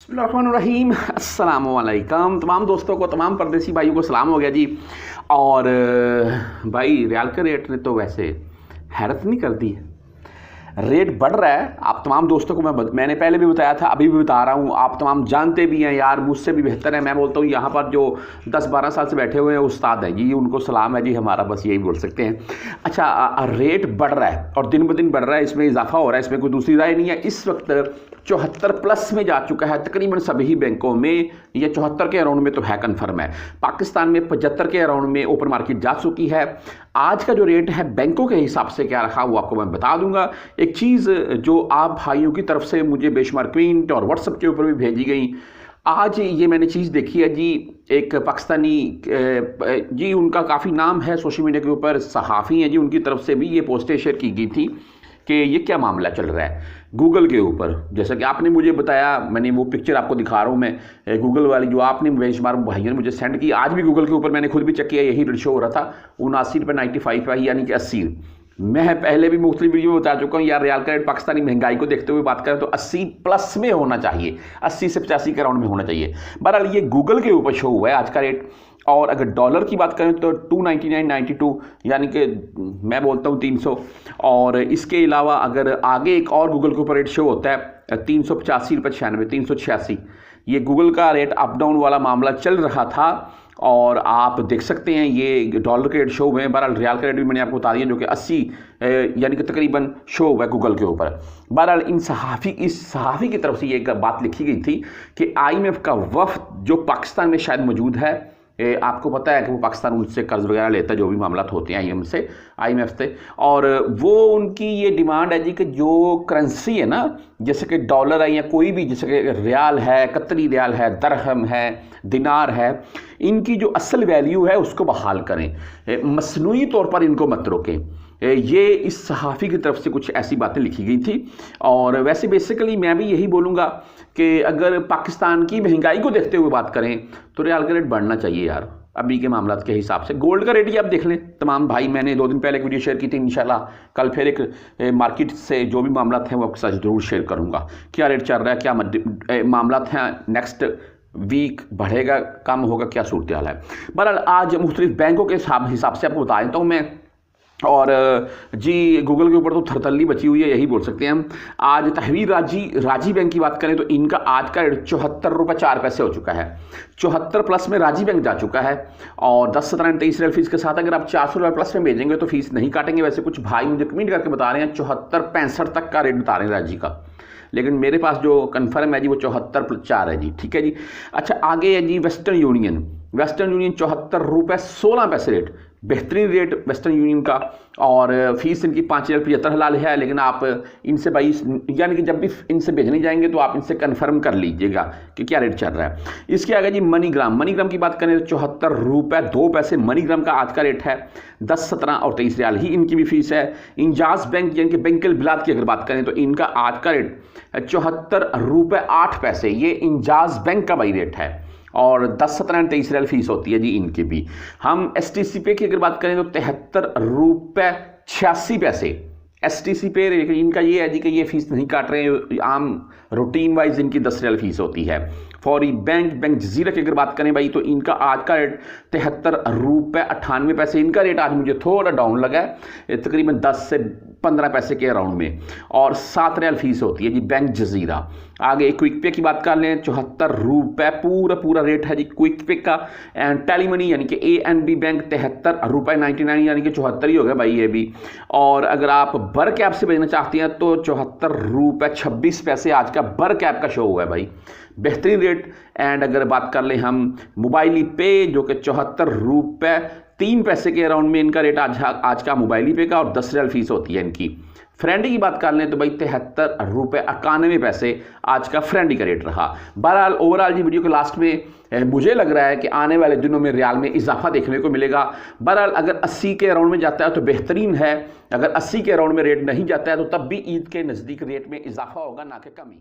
बिस्मिल्लाहिर्रहमानिर्रहीम अस्सलामुअलैकुम तमाम दोस्तों को, तमाम परदेसी भाइयों को सलाम हो गया जी। और भाई रियाल के रेट ने तो वैसे हैरत नहीं कर दी। रेट बढ़ रहा है। आप तमाम दोस्तों को मैंने पहले भी बताया था, अभी भी बता रहा हूँ, आप तमाम जानते भी हैं यार, मुझसे भी बेहतर है। मैं बोलता हूँ यहाँ पर जो 10-12 साल से बैठे हुए हैं उस्ताद हैं जी, उनको सलाम है जी हमारा, बस यही बोल सकते हैं। अच्छा, रेट बढ़ रहा है और दिन ब दिन बढ़ रहा है, इसमें इजाफा हो रहा है, इसमें कोई दूसरी राय नहीं है। इस वक्त 74+ में जा चुका है तकरीबन सभी बैंकों में। ये 74 के अराउंड में तो है, कन्फर्म है। पाकिस्तान में 75 के अराउंड में ओपन मार्केट जा चुकी है। आज का जो रेट है बैंकों के हिसाब से क्या रखा वो आपको मैं बता दूंगा। एक चीज़ जो आप भाइयों की तरफ से मुझे बेशुमार क्विंट और व्हाट्सएप के ऊपर भी भेजी गई, आज ये मैंने चीज़ देखी है जी। एक पाकिस्तानी जी, उनका काफ़ी नाम है सोशल मीडिया के ऊपर, सहाफ़ी हैं जी, उनकी तरफ से भी ये पोस्टें शेयर की गई थी कि ये क्या मामला चल रहा है गूगल के ऊपर। जैसा कि आपने मुझे बताया, मैंने वो पिक्चर आपको दिखा रहा हूँ मैं, गूगल वाली जो आपने बेशुमार भाइयों ने मुझे सेंड की। आज भी गूगल के ऊपर मैंने खुद भी चेक किया, यही रेट शो हो रहा था 79 रुपये 95 है, यानी कि 80। मैं पहले भी मुख्तलिफ वीडियो में बता चुका हूँ यार, रियाल का रेट पाकिस्तानी महंगाई को देखते हुए बात करें तो 80+ में होना चाहिए, 80 से 85 के अराउंड में होना चाहिए। बहरहाल ये गूगल के ऊपर शो हुआ है आज का रेट। और अगर डॉलर की बात करें तो 299.92, यानी कि मैं बोलता हूँ 300। और इसके अलावा अगर आगे एक और गूगल के ऊपर रेट शो होता है 385 रुपये 96, 386। ये गूगल का रेट अप डाउन वाला मामला चल रहा था और आप देख सकते हैं ये डॉलर के रेट शो हुए हैं। बहरहाल रियाल का रेट भी मैंने आपको बता दिया जो कि 80 यानी कि तकरीबन शो हुआ है गूगल के ऊपर। बहरहाल इस सहाफ़ी की तरफ से ये बात लिखी गई थी कि IMF का वफ़द जो पाकिस्तान में शायद मौजूद है, आपको पता है कि वो पाकिस्तान उनसे कर्ज वगैरह लेता है, जो भी मामला होते हैं IMF से। और वो उनकी ये डिमांड है जी कि जो करेंसी है ना, जैसे कि डॉलर है या कोई भी, जैसे कि रियाल है, कतरी रियाल है, दरहम है, दिनार है, इनकी जो असल वैल्यू है उसको बहाल करें, मसनूई तौर पर इनको मत रोकें। ये इस सहाफ़ी की तरफ से कुछ ऐसी बातें लिखी गई थी। और वैसे बेसिकली मैं भी यही बोलूँगा कि अगर पाकिस्तान की महंगाई को देखते हुए बात करें तो रियाल का रेट बढ़ना चाहिए यार, अभी के मामलात के हिसाब से। गोल्ड का रेट ही आप देख लें तमाम भाई, मैंने 2 दिन पहले एक वीडियो शेयर की थी। इंशाल्लाह कल फिर एक मार्केट से जो भी मामलात हैं वो आपके साथ ज़रूर शेयर करूँगा, क्या रेट चल रहा है, क्या मामलात हैं, नेक्स्ट वीक बढ़ेगा कम होगा, क्या सूरत हाल है। बहरहाल आज मुख्तलिफ बैंकों के हिसाब से आपको बता देता हूँ मैं। और जी गूगल के ऊपर तो थरथल्ली बची हुई है, यही बोल सकते हैं हम। आज तहवीर राजी बैंक की बात करें तो इनका आज का रेट 74 रुपये 4 पैसे हो चुका है। 74+ में राजी बैंक जा चुका है। और 10, 17 और 23 रियल फीस के साथ अगर आप 400 रुपये प्लस में भेजेंगे तो फीस नहीं काटेंगे। वैसे कुछ भाई मुझे कमेंट करके बता रहे हैं 74-65 तक का रेट बता रहे हैं राजी का, लेकिन मेरे पास जो कन्फर्म है जी वो 74+4 है जी, ठीक है जी। अच्छा, आगे है जी वेस्टर्न यूनियन 74 रुपये 16 पैसे रेट, बेहतरीन रेट वेस्टर्न यूनियन का। और फीस इनकी 5,75 हलाल है, लेकिन आप इनसे भाई यानी कि जब भी इनसे भेजने जाएंगे तो आप इनसे कंफर्म कर लीजिएगा कि क्या रेट चल रहा है। इसके आगे जी मनीग्राम की बात करें तो 74 रुपये 2 पैसे मनीग्राम का आज का रेट है। 10, 17 और 23 रियाल ही इनकी भी फीस है। इंजाज बैंक यानी कि बैंकल बिलाद की अगर बात करें तो इनका आज का रेट 74 रुपये 8 पैसे, ये इंजाज बैंक का भाई रेट है। और 10, 17 और 23 रियाल फीस होती है जी इनकी भी। हम STC पे की अगर बात करें तो 73 रुपये 86 पैसे STC पे, लेकिन इनका ये है जी कि ये फीस नहीं काट रहे हैं, आम रूटीन वाइज इनकी 10 रियाल फीस होती है। फौरी बैंक जजीरा की अगर बात करें भाई तो इनका आज का रेट 73 रुपये 98 पैसे। इनका रेट आज मुझे थोड़ा डाउन लगा है, तकरीबन 10 से 15 पैसे के अराउंड में। और 7 रियाल फीस होती है जी बैंक जजीरा। आगे क्विक पे की बात कर लें 74 रुपये पूरा रेट है जी क्विक पे का। एंड टेलीमनी यानी कि ANB बैंक 73 रुपये 99, यानी कि 74 ही हो गया भाई ये भी। और अगर आप बर कैप से भेजना चाहते हैं तो 74 रुपये 26 पैसे आज का बर कैप का शो हुआ है भाई, बेहतरीन रेट। एंड अगर बात कर लें हम मोबाइली पे जो कि 74 रुपये 3 पैसे के अराउंड में इनका रेट आज का मोबाइली पे का, और 10 रियाल फीस होती है इनकी। फ्रेंडी की बात कर लें तो भाई 73 रुपये 91 पैसे आज का फ्रेंडी का रेट रहा। बहरहाल ओवरऑल जी वीडियो के लास्ट में मुझे लग रहा है कि आने वाले दिनों में रियाल में इजाफा देखने को मिलेगा। बहरहाल अगर 80 के अराउंड में जाता है तो बेहतरीन है, अगर 80 के अराउंड में रेट नहीं जाता है तो तब भी ईद के नज़दीक रेट में इजाफा होगा, ना कि कमी।